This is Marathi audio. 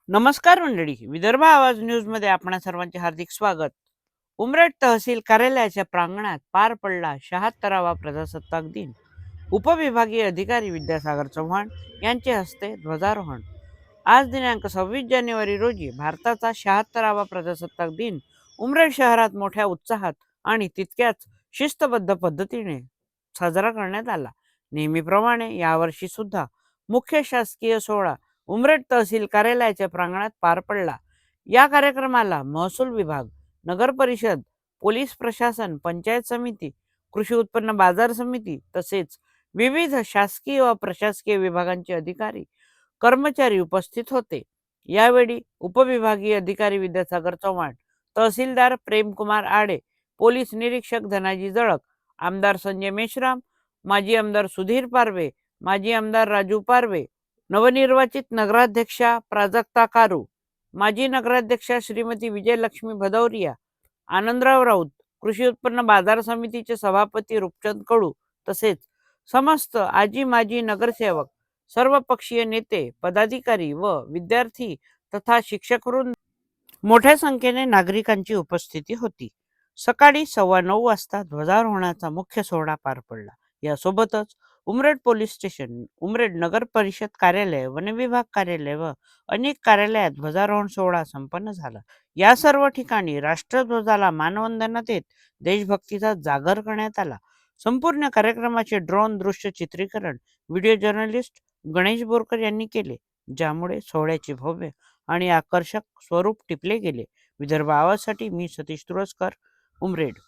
नमस्कार मंडळी, विदर्भ आवाज न्यूज मध्ये आपणा सर्वांचे हार्दिक स्वागत. उमरेड तहसील कार्यालयाच्या प्रांगणात पार पडला 76वा प्रजासत्ताक दिन. उपविभागीय अधिकारी विद्यासागर चव्हाण यांचे हस्ते ध्वजारोहण. आज दिनांक 26 जानेवारी रोजी भारताचा 76वा प्रजासत्ताक दिन उमरेड शहरात मोठ्या उत्साहात आणि तितक्याच शिस्तबद्ध पद्धतीने साजरा करण्यात आला. नेहमीप्रमाणे यावर्षी सुद्धा मुख्य शासकीय सोहळा उमरेड तहसील कार्यालयाच्या प्रांगणात पार पडला. या कार्यक्रमाला महसूल विभाग, नगर परिषद, पोलीस प्रशासन, पंचायत समिती, कृषी उत्पन्न बाजार समिती तसेच विविध शासकीय व प्रशासकीय विभागांचे अधिकारी, कर्मचारी उपस्थित होते. यावेळी उपविभागीय अधिकारी विद्यासागर चव्हाण, तहसीलदार प्रेमकुमार आडे, पोलीस निरीक्षक धनाजी जळक, आमदार संजय मेश्राम, माजी आमदार सुधीर पारवे, माजी आमदार राजू पारवे, नवनिर्वाचित नगराध्यक्षा प्राजक्ता कारू, माजी नगराध्यक्षा श्रीमती विजयलक्ष्मी भदौरिया, आनंदराव राऊत, कृषी उत्पन्न बाजार समितीचे सभापती रूपचंद कडू तसेच समस्त आजी माजी नगरसेवक, सर्व पक्षीय नेते, पदाधिकारी व विद्यार्थी तथा शिक्षकवृंद, मोठ्या संख्येने नागरिकांची उपस्थिती होती. सकाळी 9:15 वाजता ध्वजारोहणाचा मुख्य सोहळा पार पडला. यासोबतच उमरेड पोलीस स्टेशन, उमरेड नगर परिषद कार्यालय, वन विभाग कार्यालय व अनेक कार्यालयात ध्वजारोहण सोहळा संपन्न झाला. या सर्व ठिकाणी राष्ट्रध्वजाला मानवंदना देत देशभक्तीचा जागर करण्यात आला. संपूर्ण कार्यक्रमाचे ड्रोन दृश्य चित्रीकरण व्हिडिओ जर्नलिस्ट गणेश बोरकर यांनी केले, ज्यामुळे सोहळ्याचे भव्य आणि आकर्षक स्वरूप टिपले गेले. विदर्भ आवाजसाठी मी सतीश तुरस्कर, उमरेड.